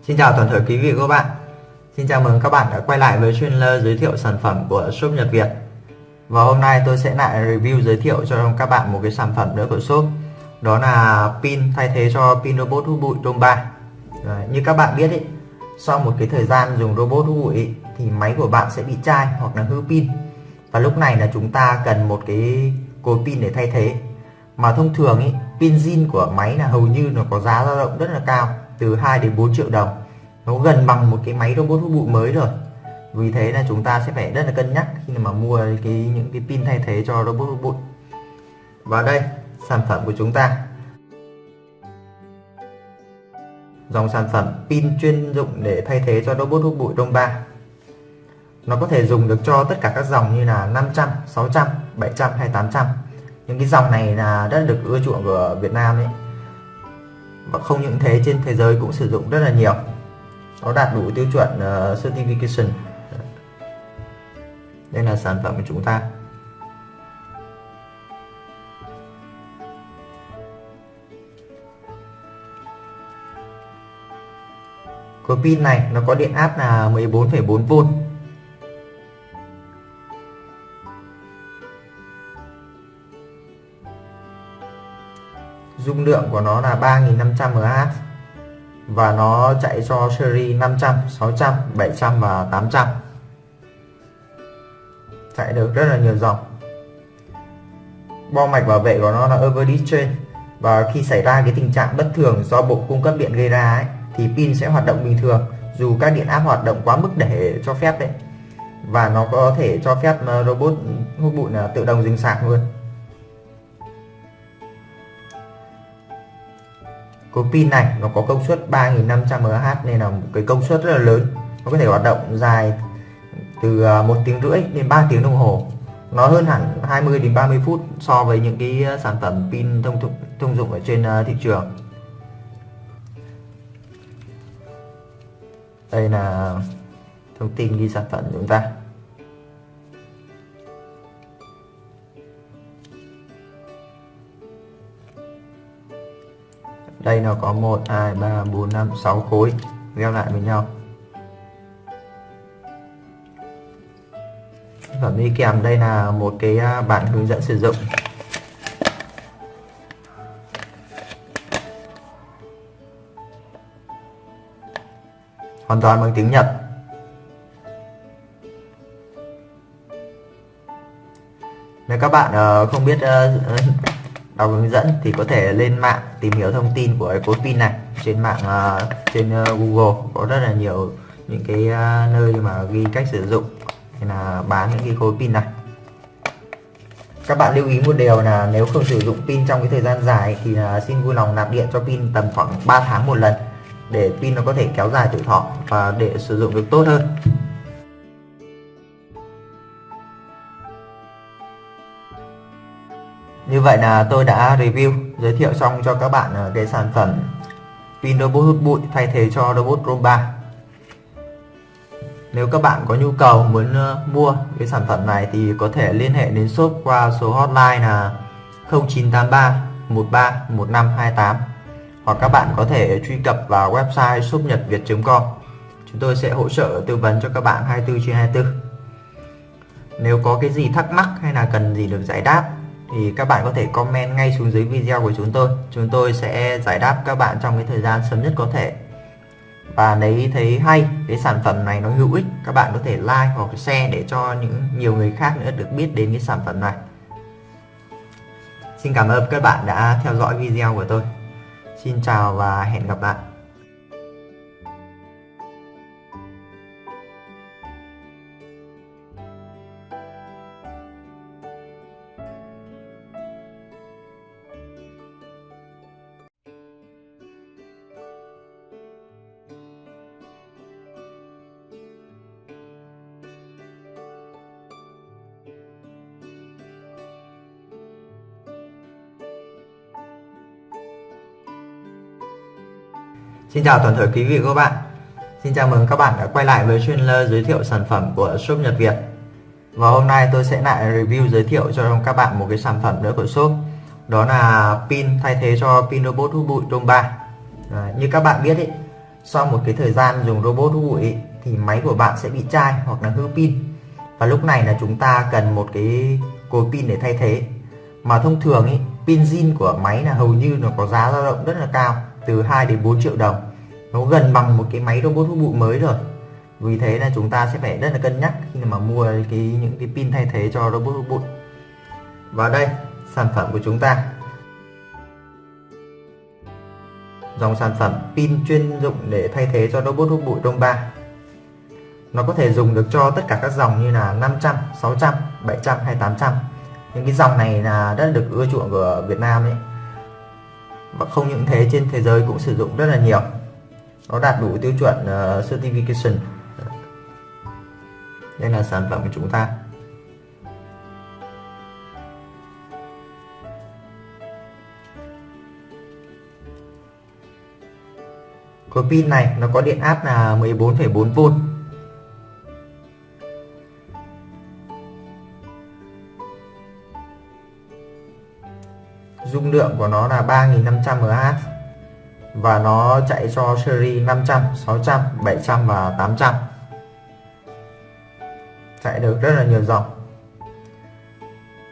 Xin chào toàn thể quý vị và các bạn. Xin chào mừng các bạn đã quay lại với trailer giới thiệu sản phẩm của shop Nhật Việt. Và hôm nay tôi sẽ lại review giới thiệu cho các bạn một cái sản phẩm nữa của shop. Đó là pin thay thế cho pin robot hút bụi Room 3. Như các bạn biết ấy, sau một cái thời gian dùng robot hút bụi ấy, thì máy của bạn sẽ bị chai hoặc là hư pin. Và lúc này là chúng ta cần một cái cối pin để thay thế. Mà thông thường ấy, pin zin của máy là hầu như nó có giá dao động rất là cao, từ 2 đến 4 triệu đồng. Nó gần bằng một cái máy robot hút bụi mới rồi. Vì thế là chúng ta sẽ phải rất là cân nhắc khi mà mua những cái pin thay thế cho robot hút bụi. Và đây, sản phẩm của chúng ta. Dòng sản phẩm pin chuyên dụng để thay thế cho robot hút bụi Room 3. Nó có thể dùng được cho tất cả các dòng như là 500, 600, 700 hay 800. Những cái dòng này là rất được ưa chuộng của Việt Nam ấy. Và không những thế, trên thế giới cũng sử dụng rất là nhiều. Nó đạt đủ tiêu chuẩn certification. Đây là sản phẩm của chúng ta. Cối pin này nó có điện áp là 14,4V. Dung lượng của nó là 3500 mAh. Và nó chạy cho series 500, 600, 700 và 800. Chạy được rất là nhiều dòng. Bo mạch bảo vệ của nó là overdischarge. Và khi xảy ra cái tình trạng bất thường do bộ cung cấp điện gây ra ấy, thì pin sẽ hoạt động bình thường dù các điện áp hoạt động quá mức để cho phép đấy. Và nó có thể cho phép robot hút bụi là tự động dừng sạc luôn. Cối pin này nó có công suất 3500 mAh nên là một cái công suất rất là lớn. Nó có thể hoạt động dài từ 1 tiếng rưỡi đến 3 tiếng đồng hồ. Nó hơn hẳn 20 đến 30 phút so với những cái sản phẩm pin thông dụng ở trên thị trường. Đây là thông tin ghi sản phẩm của chúng ta. Đây nó có 1, 2, 3, 4, 5, 6 khối ghép lại với nhau. Sản phẩm đi kèm đây là một cái bản hướng dẫn sử dụng. Hoàn toàn bằng tiếng Nhật. Nếu các bạn không biết đọc hướng dẫn thì có thể lên mạng tìm hiểu thông tin của cái cối pin này. Trên mạng, trên Google có rất là nhiều những cái nơi mà ghi cách sử dụng hay là bán những cái khối pin này. Các bạn lưu ý một điều là nếu không sử dụng pin trong cái thời gian dài thì xin vui lòng nạp điện cho pin tầm khoảng 3 tháng một lần để pin nó có thể kéo dài tuổi thọ và để sử dụng được tốt hơn. Như vậy là tôi đã review giới thiệu xong cho các bạn cái sản phẩm pin robot hút bụi thay thế cho robot Room 3. Nếu các bạn có nhu cầu muốn mua cái sản phẩm này thì có thể liên hệ đến shop qua số hotline là 0983 13 1528, hoặc các bạn có thể truy cập vào website shopnhatviet.com. Chúng tôi sẽ hỗ trợ tư vấn cho các bạn 24/24. Nếu có cái gì thắc mắc hay là cần gì được giải đáp thì các bạn có thể comment ngay xuống dưới video của chúng tôi. Chúng tôi sẽ giải đáp các bạn trong cái thời gian sớm nhất có thể. Và nếu thấy hay cái sản phẩm này nó hữu ích, các bạn có thể like hoặc share để cho nhiều người khác nữa được biết đến cái sản phẩm này. Xin cảm ơn các bạn đã theo dõi video của tôi. Xin chào và hẹn gặp lại. Xin chào toàn thể quý vị và các bạn. Xin chào mừng các bạn đã quay lại với trailer giới thiệu sản phẩm của shop Nhật Việt. Và hôm nay tôi sẽ lại review giới thiệu cho các bạn một cái sản phẩm nữa của shop. Đó là pin thay thế cho pin robot hút bụi Room 3. Như các bạn biết ý, Sau một cái thời gian dùng robot hút bụi thì máy của bạn sẽ bị chai hoặc là hư pin. Và lúc này là chúng ta cần một cái cối pin để thay thế. Mà thông thường pin zin của máy là hầu như nó có giá dao động rất là cao, từ 2 đến 4 triệu đồng. Nó gần bằng một cái máy robot hút bụi mới rồi. Vì thế là chúng ta sẽ phải rất là cân nhắc khi mà mua những cái pin thay thế cho robot hút bụi. Và đây, sản phẩm của chúng ta. Dòng sản phẩm pin chuyên dụng để thay thế cho robot hút bụi Roomba. Nó có thể dùng được cho tất cả các dòng như là 500, 600, 700 hay 800. Những cái dòng này là rất được ưa chuộng của Việt Nam ấy. Và không những thế, trên thế giới cũng sử dụng rất là nhiều. Nó đạt đủ tiêu chuẩn certification. Đây là sản phẩm của chúng ta. Cối pin này nó có điện áp là 14,4V. Dung lượng của nó là 3500 mAh và nó chạy cho series 500, 600, 700 và 800. Chạy được rất là nhiều dòng.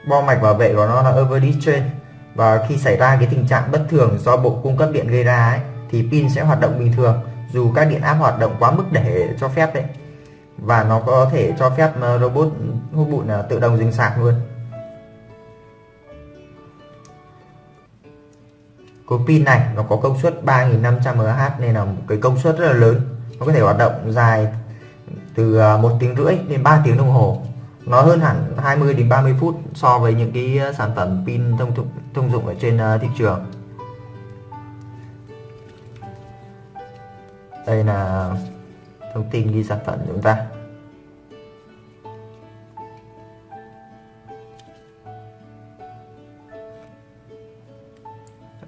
Bo mạch bảo vệ của nó là overdischarge, và khi xảy ra cái tình trạng bất thường do bộ cung cấp điện gây ra ấy, thì pin sẽ hoạt động bình thường dù các điện áp hoạt động quá mức để cho phép đấy. Và nó có thể cho phép robot hút bụi là tự động dừng sạc luôn. Cối pin này nó có công suất 3500 mAh nên là một cái công suất rất là lớn. Nó có thể hoạt động dài từ 1,5 tiếng đến 3 tiếng đồng hồ. Nó hơn hẳn 20 đến 30 phút so với những cái sản phẩm pin thông dụng ở trên thị trường. Đây là thông tin ghi sản phẩm của chúng ta.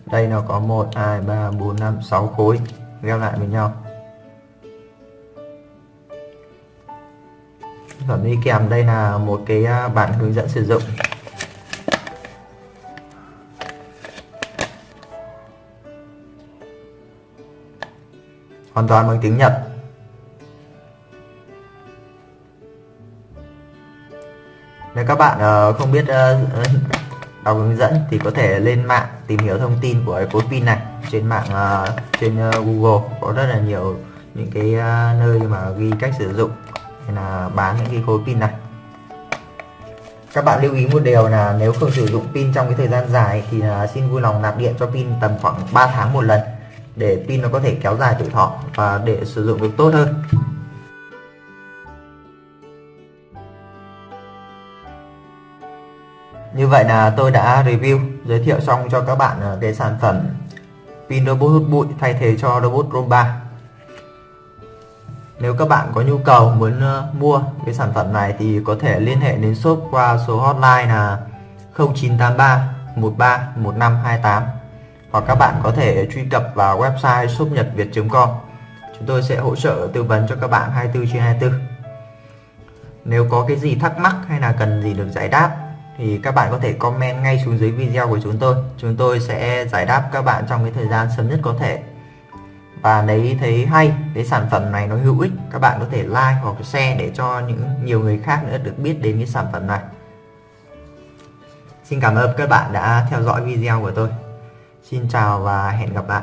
Đây nó có 1, 2, 3, 4, 5, 6 khối ghép lại với nhau. Sản phẩm đi kèm đây là một cái bản hướng dẫn sử dụng. Hoàn toàn bằng tiếng Nhật. Nếu các bạn không biết đọc hướng dẫn thì có thể lên mạng tìm hiểu thông tin của cái cối pin này. Trên mạng, trên Google có rất là nhiều những cái nơi mà ghi cách sử dụng hay là bán những cái cối pin này. Các bạn lưu ý một điều là nếu không sử dụng pin trong cái thời gian dài thì xin vui lòng nạp điện cho pin tầm khoảng 3 tháng một lần, để pin nó có thể kéo dài tuổi thọ và để sử dụng được tốt hơn. Như vậy là tôi đã review, giới thiệu xong cho các bạn cái sản phẩm pin robot hút bụi thay thế cho robot Roomba. Nếu các bạn có nhu cầu muốn mua cái sản phẩm này thì có thể liên hệ đến shop qua số hotline là 0983 13 1528, hoặc các bạn có thể truy cập vào website shopnhậtviet.com. Chúng tôi sẽ hỗ trợ tư vấn cho các bạn 24/24. Nếu có cái gì thắc mắc hay là cần gì được giải đáp thì các bạn có thể comment ngay xuống dưới video của chúng tôi. Chúng tôi sẽ giải đáp các bạn trong cái thời gian sớm nhất có thể. Và nếu thấy hay, cái sản phẩm này nó hữu ích, các bạn có thể like hoặc share để cho nhiều người khác nữa được biết đến cái sản phẩm này. Xin cảm ơn các bạn đã theo dõi video của tôi. Xin chào và hẹn gặp lại.